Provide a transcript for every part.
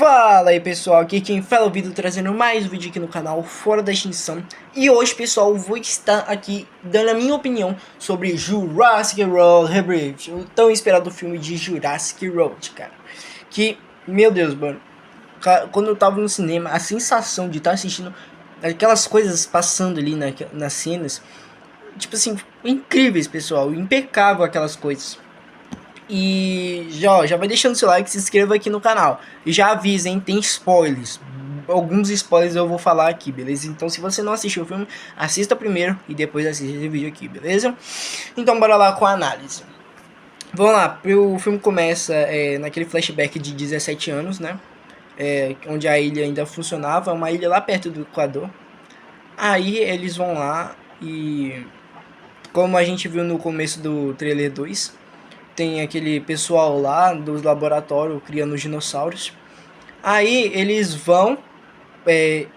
Fala aí pessoal, aqui quem fala é o Vitor trazendo mais um vídeo aqui no canal Fora da Extinção. E hoje pessoal, eu vou estar aqui dando a minha opinião sobre Jurassic World Rebirth, o tão esperado filme de Jurassic World, cara. Que, meu Deus, mano, quando eu tava no cinema, a sensação de estar assistindo aquelas coisas passando ali nas cenas, tipo assim, incríveis pessoal, impecável aquelas coisas. E já vai deixando seu like, se inscreva aqui no canal. E já avisem, tem spoilers. Alguns spoilers eu vou falar aqui, beleza? Então se você não assistiu o filme, assista primeiro e depois assista esse vídeo aqui, beleza? Então bora lá com a análise. Vamos lá, o filme começa naquele flashback de 17 anos, né? Onde a ilha ainda funcionava, uma ilha lá perto do Equador. Aí eles vão lá e, como a gente viu no começo do trailer 2, tem aquele pessoal lá dos laboratórios criando dinossauros. Aí eles vão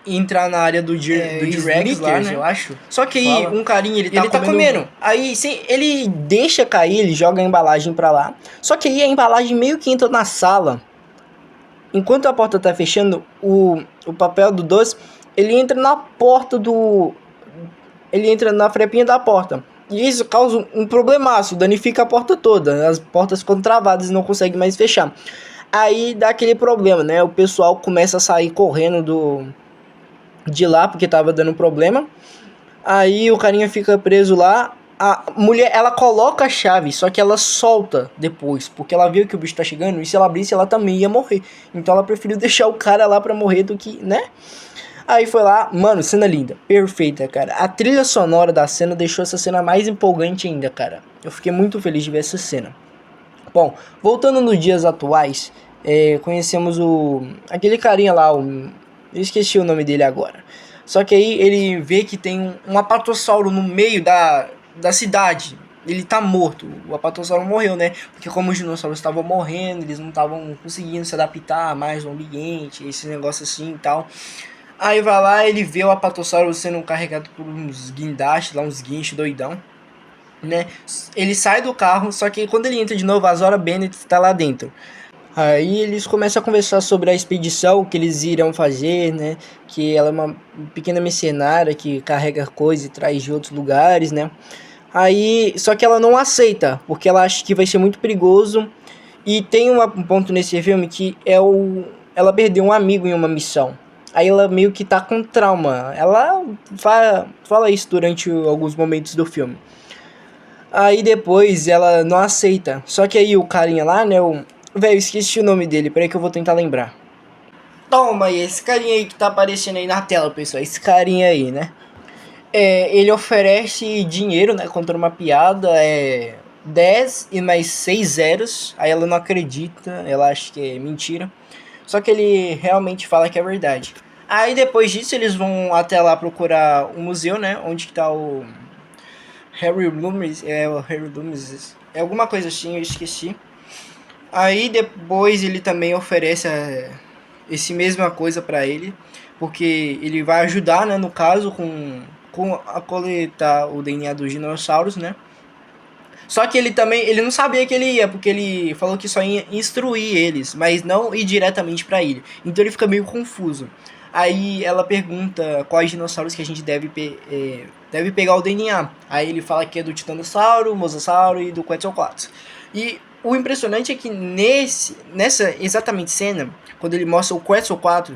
entrar na área do T-Rex lá, né? Eu acho. Só que aí um carinha, ele tá comendo. Aí ele deixa cair, ele joga a embalagem pra lá. Só que aí a embalagem meio que entra na sala. Enquanto a porta tá fechando, o papel do doce, ele entra na porta do... Ele entra na frepinha da porta. E isso causa um problemaço, danifica a porta toda. As portas ficam travadas e não conseguem mais fechar. Aí dá aquele problema, né? O pessoal começa a sair correndo de lá porque tava dando problema. Aí o carinha fica preso lá. A mulher, ela coloca a chave, só que ela solta depois, porque ela viu que o bicho tá chegando, e se ela abrisse, ela também ia morrer. Então ela preferiu deixar o cara lá pra morrer do que, né? Aí foi lá, mano, cena linda, perfeita, cara. A trilha sonora da cena deixou essa cena mais empolgante ainda, cara. Eu fiquei muito feliz de ver essa cena. Bom, voltando nos dias atuais, conhecemos aquele carinha lá, eu esqueci o nome dele agora. Só que aí ele vê que tem um apatossauro no meio da cidade. Ele tá morto, o apatossauro morreu, né? Porque como os dinossauros estavam morrendo, eles não estavam conseguindo se adaptar mais ao ambiente, esse negócio assim e tal. Aí vai lá, ele vê o apatossauro sendo carregado por uns guindastes, lá uns guinchos doidão, né? Ele sai do carro, só que quando ele entra de novo, a Zora Bennett tá lá dentro. Aí eles começam a conversar sobre a expedição que eles irão fazer, né? Que ela é uma pequena mercenária que carrega coisa e traz de outros lugares, né? Aí, só que ela não aceita, porque ela acha que vai ser muito perigoso. E tem um ponto nesse filme que ela perdeu um amigo em uma missão. Aí ela meio que tá com trauma. Ela fala isso durante alguns momentos do filme. Aí depois ela não aceita. Só que aí o carinha lá, né? Velho, esqueci o nome dele. Peraí que eu vou tentar lembrar. Toma aí, esse carinha aí que tá aparecendo aí na tela, pessoal. Esse carinha aí, né? Ele oferece dinheiro, né? Contra uma piada. 10 e mais 6 zeros. Aí ela não acredita. Ela acha que é mentira. Só que ele realmente fala que é verdade. Aí depois disso eles vão até lá procurar o museu, né? Onde que tá o Harry Loomis. O Harry Loomis. É alguma coisa assim, eu esqueci. Aí depois ele também oferece esse mesma coisa pra ele. Porque ele vai ajudar, né? No caso, com a coletar o DNA dos dinossauros, né? Só que ele não sabia que ele ia, porque ele falou que só ia instruir eles, mas não ir diretamente pra ilha. Então ele fica meio confuso. Aí ela pergunta quais dinossauros que a gente deve pegar o DNA. Aí ele fala que é do Titanossauro, Mosasauro e do Quetzalcoatl. E o impressionante é que nessa exatamente cena, quando ele mostra o Quetzalcoatl,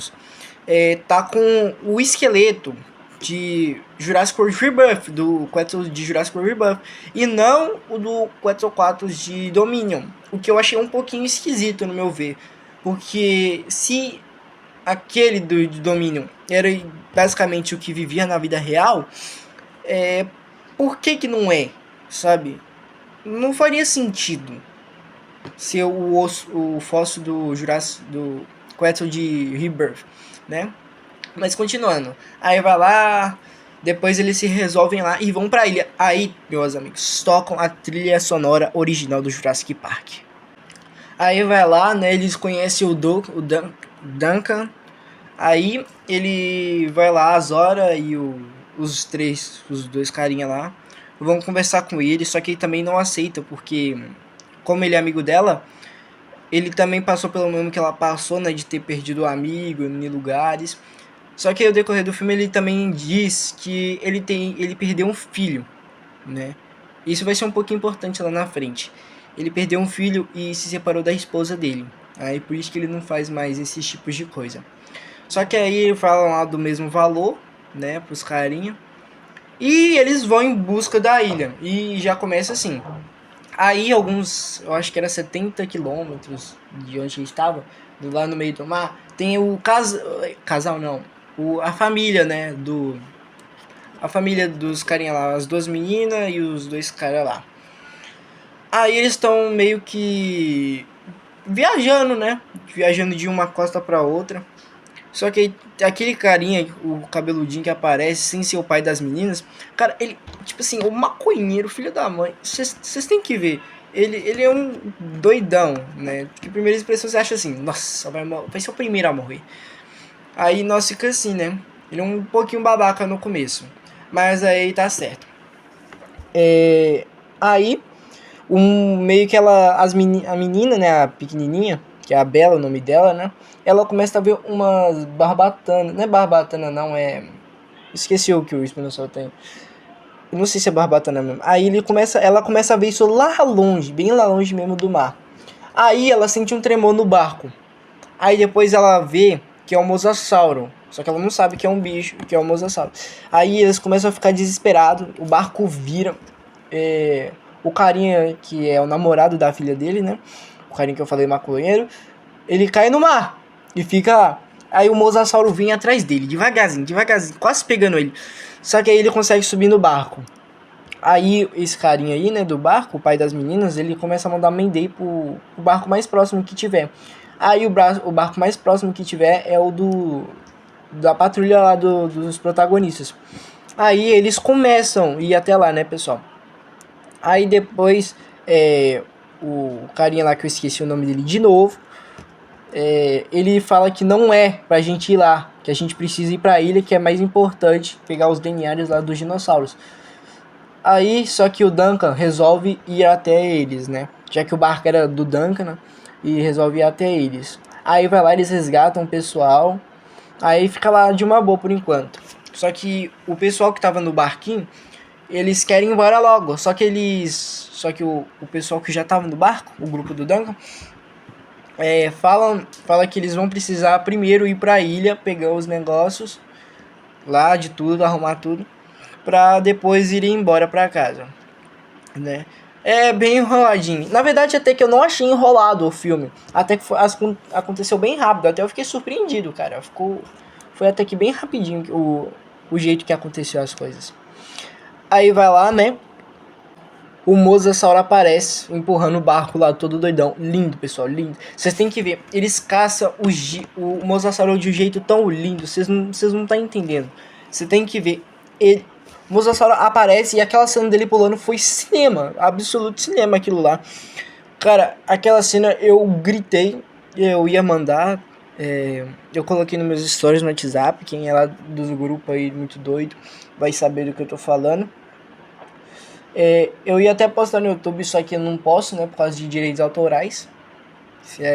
tá com o esqueleto de Jurassic World Rebirth, do Quetzal de Jurassic World Rebirth, e não o do Quetzalcoatl de Dominion, o que eu achei um pouquinho esquisito no meu ver, porque se aquele de Dominion era basicamente o que vivia na vida real, por que não é, sabe? Não faria sentido ser o fóssil do Jurassic, do Quetzal de Rebirth, né? Mas continuando, aí vai lá, depois eles se resolvem lá e vão pra ilha. Aí, meus amigos, tocam a trilha sonora original do Jurassic Park. Aí vai lá, né, eles conhecem o Duncan. Aí ele vai lá, a Zora e os dois carinha lá, vão conversar com ele, só que ele também não aceita, porque como ele é amigo dela, ele também passou pelo mesmo que ela passou, né, de ter perdido o amigo em lugares. Só que ao decorrer do filme ele também diz que ele perdeu um filho, né? Isso vai ser um pouquinho importante lá na frente. Ele perdeu um filho e se separou da esposa dele. Aí por isso que ele não faz mais esses tipos de coisa. Só que aí falam lá do mesmo valor, né, pros carinha. E eles vão em busca da ilha. E já começa assim. Aí alguns, eu acho que era 70 quilômetros de onde a gente estava, lá no meio do mar, tem o casal não, a família, né, a família dos carinha lá, as duas meninas e os dois caras lá. Aí eles estão meio que viajando, né, viajando de uma costa para outra. Só que aquele carinha, o cabeludinho que aparece sem ser o pai das meninas, cara, ele, tipo assim, o maconheiro, filho da mãe, vocês têm que ver. Ele é um doidão, né? De primeira expressão você acha assim, nossa, vai ser o primeiro a morrer. Aí nós fica assim, né? Ele é um pouquinho babaca no começo. Mas aí tá certo. Aí, meio que a menina, né, a pequenininha, que é a Bela, o nome dela, né? Ela começa a ver umas barbatanas. Não é barbatana, não, é. Esqueci o que o Espinossauro tem. Eu não sei se é barbatana mesmo. Aí ela começa a ver isso lá longe, bem lá longe mesmo do mar. Aí ela sente um tremor no barco. Aí depois ela vê que é um mosasauro. Só que ela não sabe que é um bicho, que é um mosasauro. Aí eles começam a ficar desesperados. O barco vira. O carinha que é o namorado da filha dele, né? O carinha que eu falei, maconheiro. Ele cai no mar e fica lá. Aí o mosasauro vem atrás dele, devagarzinho, quase pegando ele. Só que aí ele consegue subir no barco. Aí esse carinha aí, né, do barco, o pai das meninas, ele começa a mandar Mayday pro barco mais próximo que tiver. Aí o barco mais próximo que tiver é o da patrulha lá dos protagonistas. Aí eles começam a ir até lá, né, pessoal? Aí depois, o carinha lá que eu esqueci o nome dele de novo, ele fala que não é pra gente ir lá, que a gente precisa ir pra ilha, que é mais importante pegar os DNAs lá dos dinossauros. Aí, só que o Duncan resolve ir até eles, né? Já que o barco era do Duncan, né? E resolve ir até eles. Aí vai lá, eles resgatam o pessoal. Aí fica lá de uma boa por enquanto. Só que o pessoal que tava no barquinho, eles querem ir embora logo. Só que o pessoal que já tava no barco, o grupo do Duncan, fala que eles vão precisar primeiro ir pra ilha, pegar os negócios lá de tudo, arrumar tudo, pra depois irem embora pra casa, né? É bem enroladinho. Na verdade, até que eu não achei enrolado o filme. Até que aconteceu bem rápido. Até eu fiquei surpreendido, cara. Foi até que bem rapidinho o jeito que aconteceu as coisas. Aí vai lá, né? O mosasauro aparece empurrando o barco lá, todo doidão. Lindo, pessoal, lindo. Vocês têm que ver. Eles caçam o mosasauro de um jeito tão lindo. Vocês não estão entendendo. Você tem que ver. O mosasauro aparece e aquela cena dele pulando foi cinema. Absoluto cinema aquilo lá. Cara, aquela cena eu gritei. Eu ia mandar. Eu coloquei nos meus stories no WhatsApp. Quem é lá dos grupos aí muito doido vai saber do que eu tô falando. Eu ia até postar no YouTube, só que eu não posso, né, por causa de direitos autorais.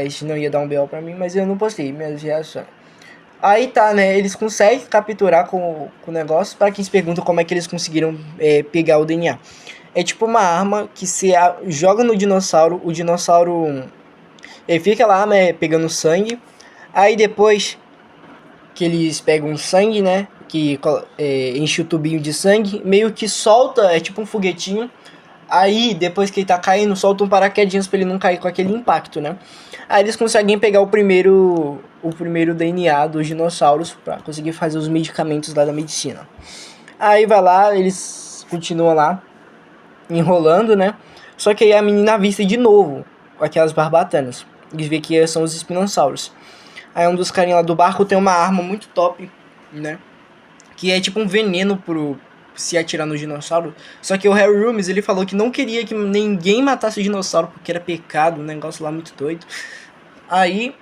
Isso não ia dar um BO pra mim, mas eu não postei minhas reações. Aí tá, né, eles conseguem capturar com o negócio. Pra quem se pergunta como é que eles conseguiram pegar o DNA. É tipo uma arma que se joga no dinossauro, o dinossauro fica lá, né, pegando sangue. Aí depois que eles pegam o sangue, né, que enche o tubinho de sangue, meio que solta, é tipo um foguetinho. Aí, depois que ele tá caindo, solta um paraquedinhos pra ele não cair com aquele impacto, né? Aí eles conseguem pegar o primeiro DNA dos dinossauros pra conseguir fazer os medicamentos lá da medicina. Aí vai lá, eles continuam lá, enrolando, né? Só que aí a menina avista de novo com aquelas barbatanas. Eles vê que são os espinossauros. Aí um dos carinhas lá do barco tem uma arma muito top, né? Que é tipo um veneno pro se atirar no dinossauro. Só que o Harry Rooms, ele falou que não queria que ninguém matasse o dinossauro porque era pecado, um negócio lá muito doido. Aí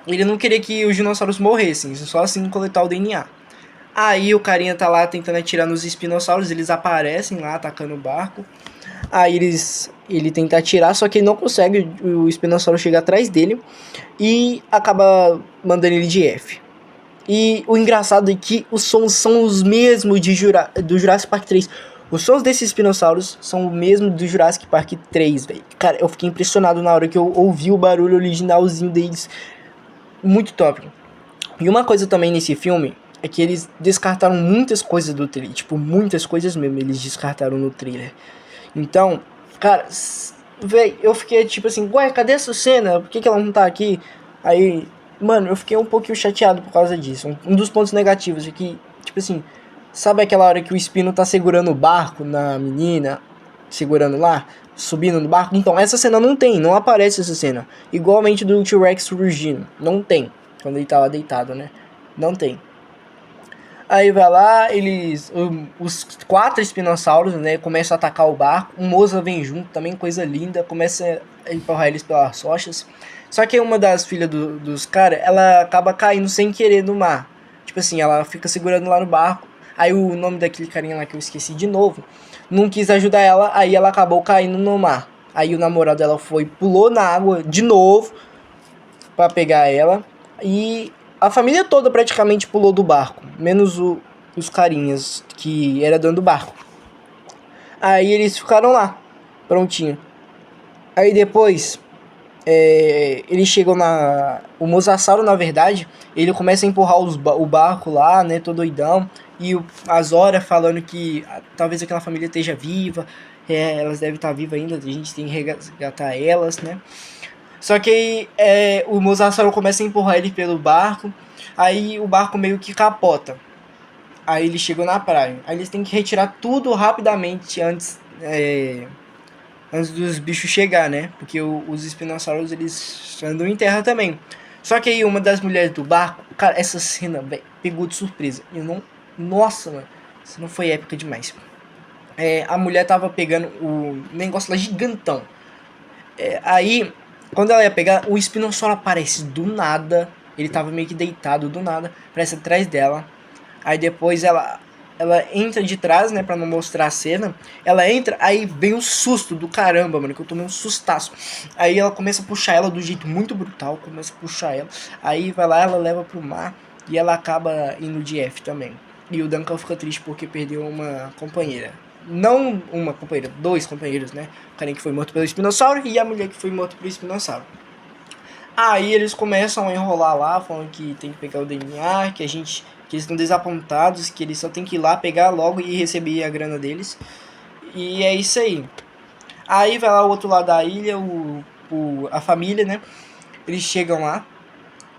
ele não queria que os dinossauros morressem, só assim coletar o DNA. Aí o carinha tá lá tentando atirar nos espinossauros, eles aparecem lá atacando o barco. Aí ele tenta atirar, só que ele não consegue, o espinossauro chega atrás dele e acaba mandando ele de F. E o engraçado é que os sons são os mesmos do Jurassic Park 3. Os sons desses dinossauros são o mesmo do Jurassic Park 3, velho. Cara, eu fiquei impressionado na hora que eu ouvi o barulho originalzinho deles. Muito top. E uma coisa também nesse filme é que eles descartaram muitas coisas do trailer. Tipo, muitas coisas mesmo eles descartaram no trailer. Então, cara, velho, eu fiquei tipo assim, ué, cadê essa cena? Por que ela não tá aqui? Aí, mano, eu fiquei um pouquinho chateado por causa disso. Um dos pontos negativos é que, tipo assim, sabe aquela hora que o Espino tá segurando o barco na menina, segurando lá, subindo no barco? Então, essa cena não tem, não aparece essa cena. Igualmente do T-Rex surgindo, não tem. Quando ele tava deitado, né? Não tem. Aí vai lá, os 4 espinossauros, né, começam a atacar o barco. O Moza vem junto, também coisa linda, começa a empurrar eles pelas rochas. Só que uma das filhas dos caras, ela acaba caindo sem querer no mar. Tipo assim, ela fica segurando lá no barco. Aí o nome daquele carinha lá que eu esqueci de novo, não quis ajudar ela, aí ela acabou caindo no mar. Aí o namorado dela pulou na água de novo pra pegar ela. E a família toda praticamente pulou do barco, menos os carinhas que era dono do barco. Aí eles ficaram lá, prontinho. Aí depois, eles chegam na... O Mosasauro, na verdade, ele começa a empurrar o barco lá, né, todo doidão. E a Zora falando que talvez aquela família esteja viva, elas devem estar vivas ainda, a gente tem que resgatar elas, né. Só que o Mosasauro começa a empurrar ele pelo barco. Aí o barco meio que capota. Aí eles chegam na praia. Aí eles têm que retirar tudo rapidamente antes dos bichos chegar, né? Porque os espinossauros eles andam em terra também. Só que aí uma das mulheres do barco, cara, essa cena, véio, pegou de surpresa. Eu não. Nossa, mano. Isso não foi épica demais. A mulher tava pegando o negócio lá gigantão. Aí, quando ela ia pegar, o espinossauro aparece do nada. Ele tava meio que deitado do nada. Aparece atrás dela. Aí depois ela entra de trás, né, pra não mostrar a cena. Ela entra, aí vem um susto do caramba, mano, que eu tomei um sustaço. Aí ela começa a puxar ela do jeito muito brutal, começa a puxar ela. Aí vai lá, ela leva pro mar e ela acaba indo de F também. E o Duncan fica triste porque perdeu uma companheira. Não uma companheira, 2 companheiros, né? O cara que foi morto pelo espinossauro e a mulher que foi morta pelo espinossauro. Aí eles começam a enrolar lá, falando que tem que pegar o DNA, que eles estão desapontados, que eles só tem que ir lá pegar logo e receber a grana deles. E é isso aí. Aí vai lá o outro lado da ilha, a família, né? Eles chegam lá.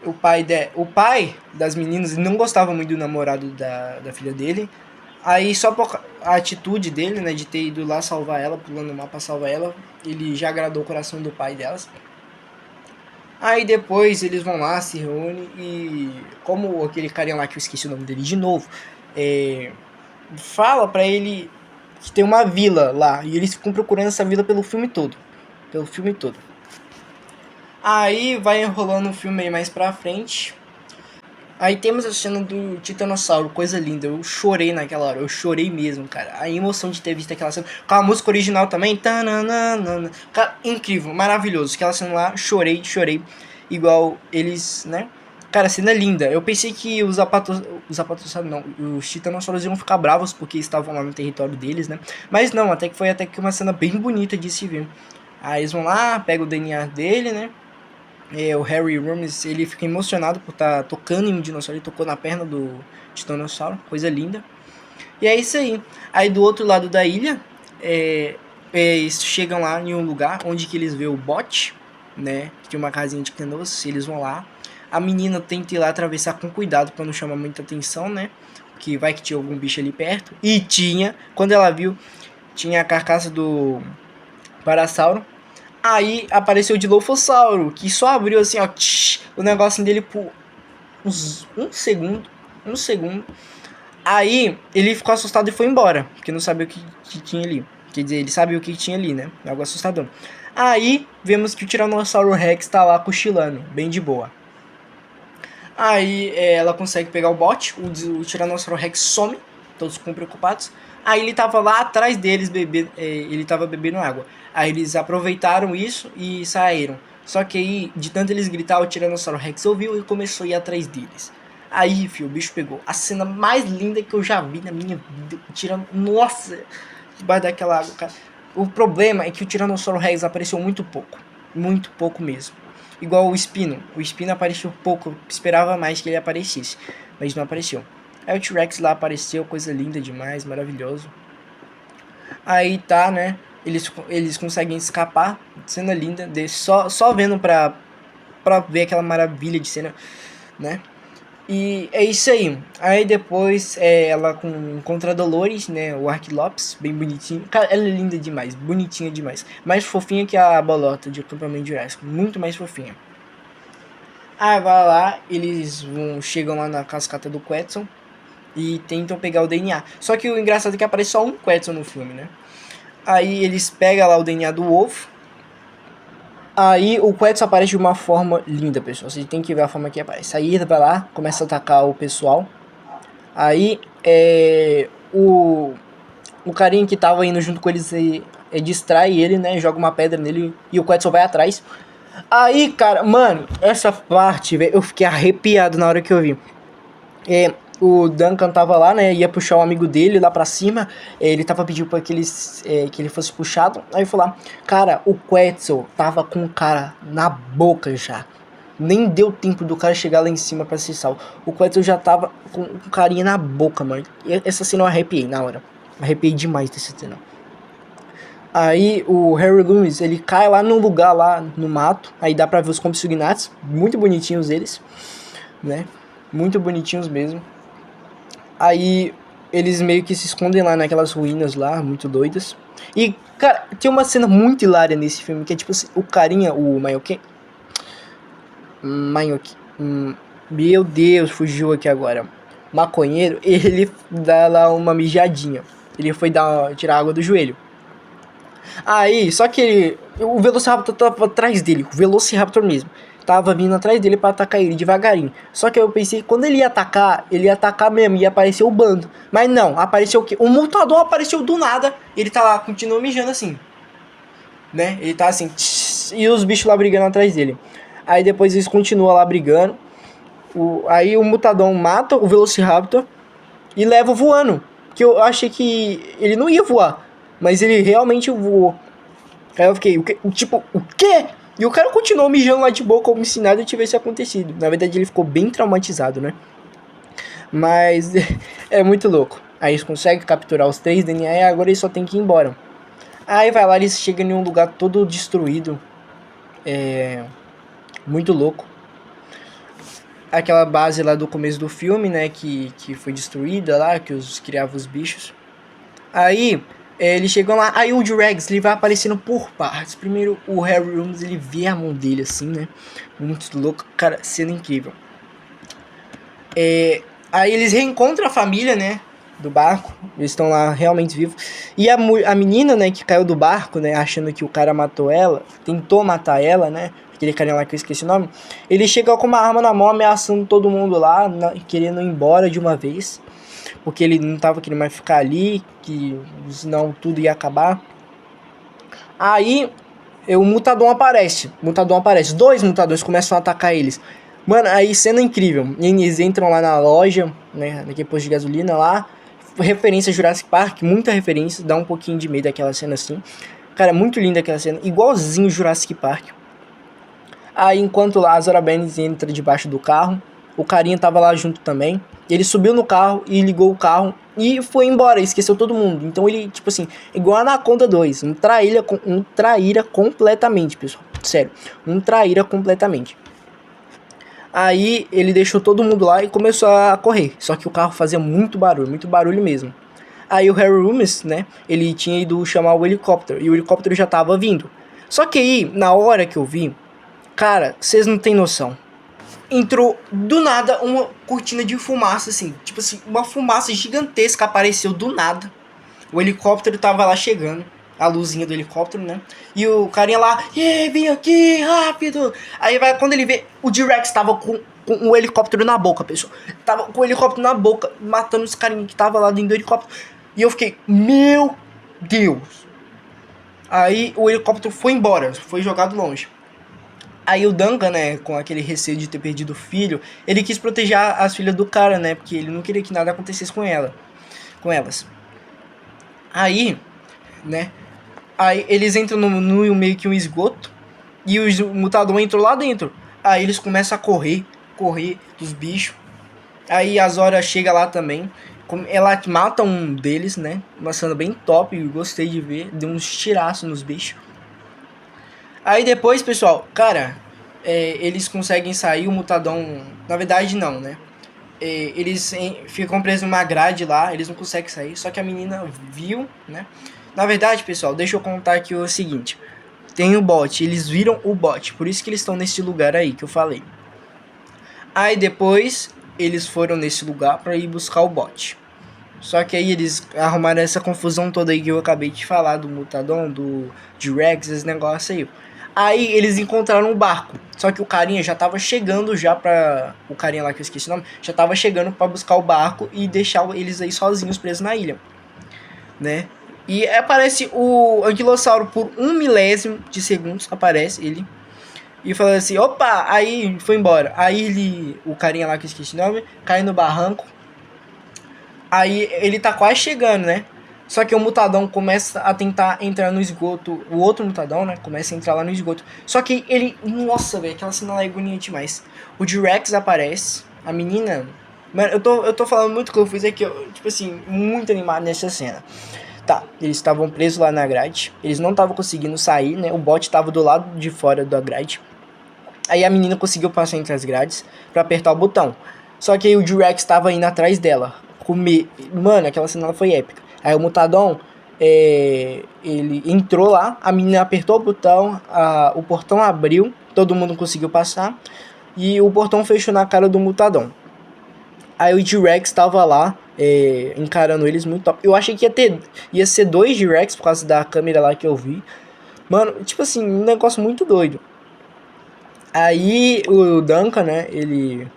O pai das meninas não gostava muito do namorado da filha dele. Aí só por a atitude dele, né, de ter ido lá salvar ela, pulando o mar pra salvar ela, ele já agradou o coração do pai delas. Aí depois eles vão lá, se reúnem e como aquele carinha lá que eu esqueci o nome dele de novo, fala pra ele que tem uma vila lá e eles ficam procurando essa vila pelo filme todo. Aí vai enrolando o filme aí mais pra frente. Aí temos a cena do Titanossauro, coisa linda. Eu chorei naquela hora, eu chorei mesmo, cara. A emoção de ter visto aquela cena. Com a música original também. Tananana. Cara, incrível, maravilhoso. Aquela cena lá, chorei. Igual eles, né? Cara, a cena é linda. Eu pensei que os Titanossauros iam ficar bravos porque estavam lá no território deles, né? Mas não, foi até que uma cena bem bonita de se ver. Aí eles vão lá, pegam o DNA dele, né? O Harry Ramis, ele fica emocionado por estar tocando em um dinossauro. Ele tocou na perna do titanossauro, coisa linda. E é isso aí. Aí do outro lado da ilha, eles chegam lá em um lugar onde que eles vê o Bot, né? Tem uma casinha de canoas, eles vão lá. A menina tenta ir lá atravessar com cuidado para não chamar muita atenção, né? Que vai que tinha algum bicho ali perto. E tinha, quando ela viu, tinha a carcaça do Parasauro. Aí apareceu o Dilophosauro, que só abriu assim, ó, o negocinho dele por um segundo. Aí ele ficou assustado e foi embora, porque não sabia o que tinha ali. Quer dizer, ele sabia o que tinha ali, né? Algo assustador. Aí vemos que o Tiranossauro Rex tá lá cochilando, bem de boa. Aí ela consegue pegar o bote, o Tiranossauro Rex some. todos ficam preocupados. Aí ele tava lá atrás deles, ele tava bebendo água. Aí eles aproveitaram isso e saíram. Só que aí, de tanto eles gritar, o Tiranossauro Rex ouviu e começou a ir atrás deles. Aí, filho, o bicho pegou a cena mais linda que eu já vi na minha vida. Nossa, debaixo daquela água, cara. O problema é que o Tiranossauro Rex apareceu muito pouco mesmo. Igual o Spino. O Spino apareceu pouco, eu esperava mais que ele aparecesse, mas não apareceu. Aí o T-Rex lá apareceu, coisa linda demais, maravilhoso. Aí tá, né? Eles conseguem escapar, cena linda, só vendo pra ver aquela maravilha de cena, né? E é isso aí. Aí depois ela contra a Dolores, né? O Arquilops, bem bonitinho. Cara, ela é linda demais, bonitinha demais. Mais fofinha que a Bolota de Acampamento Jurássico, muito mais fofinha. Aí vai lá, chegam lá na cascata do Quetzal e tentam pegar o DNA. Só que o engraçado é que aparece só um Quetzal no filme, né? Aí eles pegam lá o DNA do ovo. Aí o Quetzal aparece de uma forma linda, pessoal. Vocês tem que ver a forma que aparece. Aí ele vai lá, começa a atacar o pessoal. Aí o carinha que tava indo junto com eles distrai ele, né? Joga uma pedra nele e o Quetzal vai atrás. Aí, cara, mano, essa parte, velho, eu fiquei arrepiado na hora que eu vi. O Duncan tava lá, né? Ia puxar o amigo dele lá pra cima. Ele tava pedindo pra que ele fosse puxado. Aí foi lá. Cara, o Quetzal tava com o cara na boca já. Nem deu tempo do cara chegar lá em cima pra se salvar. O Quetzal já tava com o carinha na boca, mano. E essa cena eu arrepiei na hora. Arrepiei demais dessa cena. Aí o Harry Loomis, ele cai lá num lugar lá no mato. Aí dá pra ver os Compsognaths. Muito bonitinhos eles, né? Muito bonitinhos mesmo. Aí eles meio que se escondem lá naquelas ruínas lá, muito doidas. E, cara, tem uma cena muito hilária nesse filme, que é tipo assim, o carinha, o Maioki. Meu Deus, fugiu aqui agora. Maconheiro, ele dá lá uma mijadinha. Ele foi tirar água do joelho. Aí, só que o Velociraptor tava atrás dele, o Velociraptor mesmo. Tava vindo atrás dele pra atacar ele devagarinho. Só que eu pensei que quando ele ia atacar mesmo, ia aparecer o bando. Mas não, apareceu o quê? O Mutador apareceu do nada. Ele tá lá, continua mijando assim, né? Ele tá assim, e os bichos lá brigando atrás dele. Aí depois eles continuam lá brigando. Aí o Mutador mata o Velociraptor e leva voando. Que eu achei que ele não ia voar, mas ele realmente voou. Aí eu fiquei, tipo, o quê? E o cara continuou mijando lá de boa como se nada tivesse acontecido. Na verdade ele ficou bem traumatizado, né? Mas é muito louco. Aí eles conseguem capturar os 3 DNA e agora eles só tem que ir embora. Aí vai lá, eles chegam em um lugar todo destruído. Muito louco. Aquela base lá do começo do filme, né? Que foi destruída lá, que criava os bichos. Aí eles chegam lá, aí o T-Rex ele vai aparecendo por partes. Primeiro o Harry Loomis, ele vê a mão dele assim, né? Muito louco, cara, cena incrível. Aí eles reencontram a família, né? Do barco, eles estão lá realmente vivos. E a menina, né, que caiu do barco, né? Achando que o cara matou ela, tentou matar ela, né? Aquele carinha lá que eu esqueci o nome. Ele chega com uma arma na mão, ameaçando todo mundo lá, querendo ir embora de uma vez. Porque ele não tava querendo mais ficar ali, que senão tudo ia acabar. Aí o Mutador aparece. 2 Mutadores começam a atacar eles. Mano, aí cena incrível. Eles entram lá na loja, né, naquele posto de gasolina lá. Referência a Jurassic Park, muita referência. Dá um pouquinho de medo daquela cena assim. Cara, muito linda aquela cena. Igualzinho Jurassic Park. Aí enquanto lá a Zora Bennis entra debaixo do carro, o carinha tava lá junto também. Ele subiu no carro e ligou o carro e foi embora, esqueceu todo mundo. Então ele, tipo assim, igual a Anaconda 2, um traíra completamente, pessoal. Sério, um traíra completamente. Aí ele deixou todo mundo lá e começou a correr. Só que o carro fazia muito barulho mesmo. Aí o Harry Loomis, né, ele tinha ido chamar o helicóptero e o helicóptero já tava vindo. Só que aí, na hora que eu vi, cara, vocês não tem noção. Entrou do nada uma cortina de fumaça, assim. Tipo assim, uma fumaça gigantesca apareceu do nada. O helicóptero tava lá chegando. A luzinha do helicóptero, né? E o carinha lá, vem aqui, rápido. Aí vai, quando ele vê, o T-Rex tava com com o helicóptero na boca, pessoal. Tava com o helicóptero na boca, matando os carinhas que tava lá dentro do helicóptero. E eu fiquei, meu Deus. Aí o helicóptero foi embora, foi jogado longe. Aí o Duncan, né, com aquele receio de ter perdido o filho, ele quis proteger as filhas do cara, né, porque ele não queria que nada acontecesse com elas. Aí, né, aí eles entram no meio que um esgoto, e o Mutador entrou lá dentro. Aí eles começam a correr dos bichos. Aí a Zora chega lá também. Ela mata um deles, né? Uma cena bem top, gostei de ver. Deu uns tiraços nos bichos. Aí depois, pessoal, cara, eles conseguem sair, o Mutadão... Na verdade, não, né? Eles ficam presos numa grade lá, eles não conseguem sair. Só que a menina viu, né? Na verdade, pessoal, deixa eu contar aqui o seguinte. Tem o bot, eles viram o bot. Por isso que eles estão nesse lugar aí que eu falei. Aí depois, eles foram nesse lugar pra ir buscar o bot. Só que aí eles arrumaram essa confusão toda aí que eu acabei de falar, do Mutadão, do T-Rex, esse negócio aí. Aí eles encontraram um barco. Só que o carinha já tava chegando já pra... O carinha lá que eu esqueci o nome. Já tava chegando pra buscar o barco e deixar eles aí sozinhos presos na ilha. Né? E aparece o Anquilossauro por 1 milésimo de segundos. Aparece ele. E fala assim, opa! Aí foi embora. Aí o carinha lá que eu esqueci o nome, cai no barranco. Aí ele tá quase chegando, né? Só que o Mutadão começa a tentar entrar no esgoto. O outro Mutadão, né? Começa a entrar lá no esgoto. Só que ele... Nossa, velho. Aquela cena é agoniante demais. O T-Rex aparece. A menina... Mano, eu tô falando muito confuso aqui. Tipo assim, muito animado nessa cena. Tá, eles estavam presos lá na grade. Eles não estavam conseguindo sair, né? O bot tava do lado de fora da grade. Aí a menina conseguiu passar entre as grades pra apertar o botão. Só que aí o T-Rex tava indo atrás dela. Mano, aquela cena foi épica. Aí o Mutadão, ele entrou lá, a menina apertou o botão, o portão abriu, todo mundo conseguiu passar, e o portão fechou na cara do Mutadão. Aí o T-Rex tava lá, encarando eles muito top. Eu achei que ia ser 2 T-Rex por causa da câmera lá que eu vi. Mano, tipo assim, um negócio muito doido. Aí o Duncan, né, ele...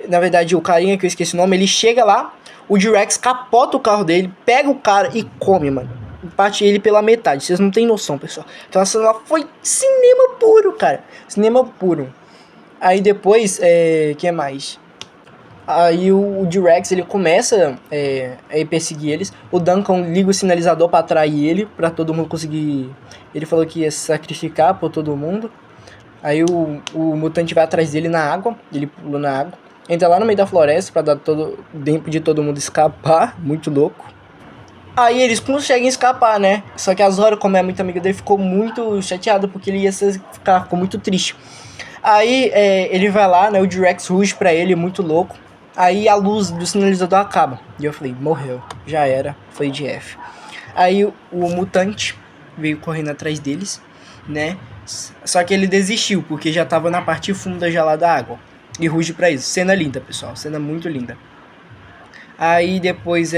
Na verdade, o carinha que eu esqueci o nome, ele chega lá, o T-Rex capota o carro dele, pega o cara e come, mano. Parte ele pela metade. Vocês não tem noção, pessoal. Aquela cena lá foi cinema puro, cara. Cinema puro. Aí depois, que mais? Aí o T-Rex, ele começa a perseguir eles. O Duncan liga o sinalizador pra atrair ele, pra todo mundo conseguir... Ele falou que ia se sacrificar por todo mundo. Aí o mutante vai atrás dele na água. Ele pula na água. Entra lá no meio da floresta pra dar tempo de todo mundo escapar. Muito louco. Aí eles conseguem escapar, né? Só que a Zora, como é muito amiga dele, ficou muito chateado porque ele ficou muito triste. Aí ele vai lá, né? O T-Rex ruge pra ele, muito louco. Aí a luz do sinalizador acaba. E eu falei, morreu. Já era. Foi de F. Aí o mutante veio correndo atrás deles, né? Só que ele desistiu, porque já tava na parte funda já lá da água. E ruge pra isso. Cena linda, pessoal. Cena muito linda. Aí depois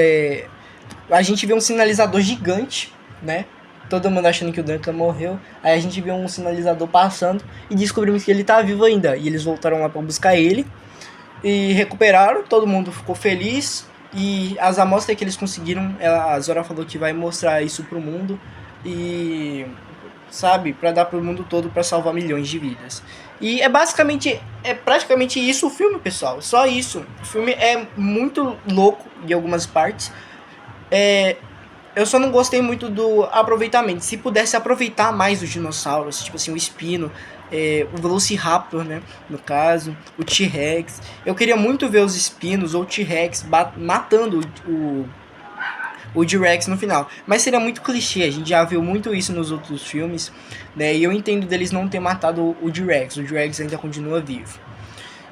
a gente vê um sinalizador gigante, né? Todo mundo achando que o Duncan morreu. Aí a gente vê um sinalizador passando e descobrimos que ele tá vivo ainda. E eles voltaram lá pra buscar ele. E recuperaram, todo mundo ficou feliz. E as amostras que eles conseguiram, a Zora falou que vai mostrar isso pro mundo. E... sabe, pra dar pro mundo todo, pra salvar milhões de vidas. E praticamente isso o filme, pessoal. Só isso. O filme é muito louco em algumas partes. Eu só não gostei muito do aproveitamento. Se pudesse aproveitar mais os dinossauros, tipo assim, o Espino, o Velociraptor, né, no caso, o T-Rex. Eu queria muito ver os Espinos ou o T-Rex matando o T-Rex no final. Mas seria muito clichê, a gente já viu muito isso nos outros filmes, né? E eu entendo deles não ter matado o T-Rex. O T-Rex ainda continua vivo.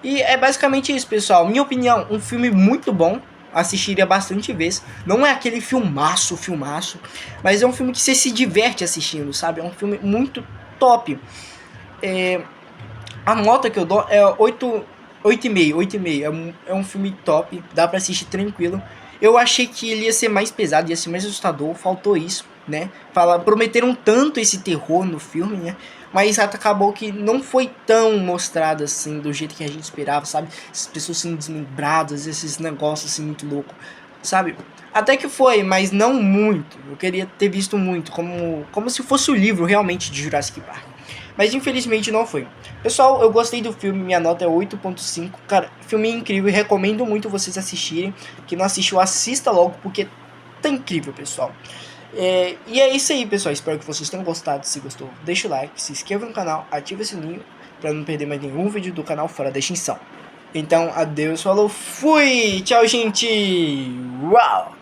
E é basicamente isso, pessoal. Minha opinião, um filme muito bom. Assistiria bastante vezes. Não é aquele filmaço, mas é um filme que você se diverte assistindo, sabe? É um filme muito top. A nota que eu dou é 8,5. É um filme top, dá pra assistir tranquilo. Eu achei que ele ia ser mais pesado, ia ser mais assustador, faltou isso. né? Prometeram tanto esse terror no filme, né? Mas acabou que não foi tão mostrado assim, do jeito que a gente esperava, sabe? Essas pessoas sendo desmembradas, esses negócios assim muito loucos, sabe? Até que foi, mas não muito. Eu queria ter visto muito, como se fosse o livro realmente de Jurassic Park. Mas infelizmente não foi. Pessoal, eu gostei do filme, minha nota é 8.5. Cara, filme incrível e recomendo muito vocês assistirem. Quem não assistiu, assista logo, porque tá incrível, pessoal. E é isso aí, pessoal. Espero que vocês tenham gostado. Se gostou, deixa o like, se inscreva no canal, ative o sininho para não perder mais nenhum vídeo do canal fora da extinção. Então, adeus, falou, fui! Tchau, gente! Uau!